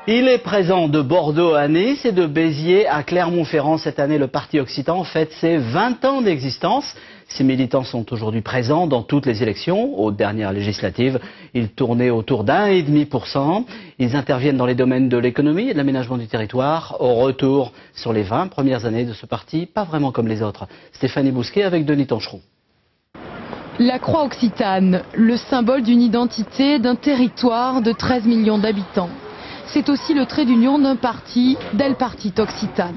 Il est présent de Bordeaux à Nice et de Béziers à Clermont-Ferrand. Cette année, le Parti Occitan fête ses 20 ans d'existence. Ses militants sont aujourd'hui présents dans toutes les élections. Aux dernières législatives, ils tournaient autour d'1,5%. Ils interviennent dans les domaines de l'économie et de l'aménagement du territoire. Au retour sur les 20 premières années de ce parti, pas vraiment comme les autres. Stéphanie Bousquet avec Denis Tancheroux. La croix occitane, le symbole d'une identité, d'un territoire de 13 millions d'habitants. C'est aussi le trait d'union d'un parti, del Partit Occitan.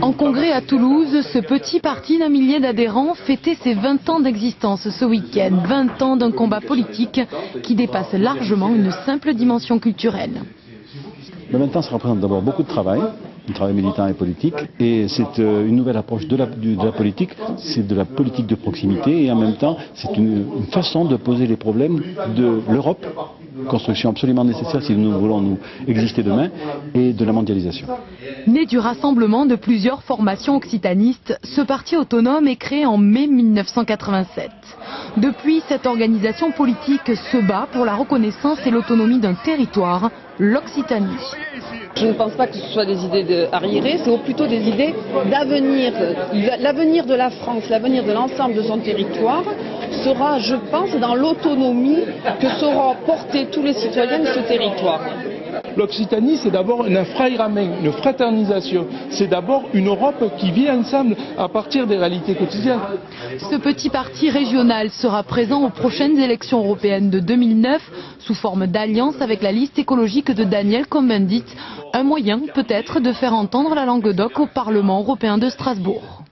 En congrès à Toulouse, ce petit parti d'un millier d'adhérents fêtait ses 20 ans d'existence ce week-end. 20 ans d'un combat politique qui dépasse largement une simple dimension culturelle. Le 20 ans, ça représente d'abord beaucoup de travail. Un travail militant et politique, et c'est une nouvelle approche de la politique, c'est de la politique de proximité, et en même temps c'est une façon de poser les problèmes de l'Europe, construction absolument nécessaire si nous voulons nous exister demain, et de la mondialisation. Né du rassemblement de plusieurs formations occitanistes, ce parti autonome est créé en mai 1987. Depuis, cette organisation politique se bat pour la reconnaissance et l'autonomie d'un territoire, l'Occitanie. Je ne pense pas que ce soit des idées arriérées, c'est plutôt des idées d'avenir. L'avenir de la France, l'avenir de l'ensemble de son territoire sera, je pense, dans l'autonomie que sauront porter tous les citoyens de ce territoire. L'Occitanie, c'est d'abord un infrairamen, une fraternisation. C'est d'abord une Europe qui vit ensemble à partir des réalités quotidiennes. Ce petit parti régional sera présent aux prochaines élections européennes de 2009 sous forme d'alliance avec la liste écologique de Daniel Cohn-Bendit. Un moyen peut-être de faire entendre la Languedoc au Parlement européen de Strasbourg.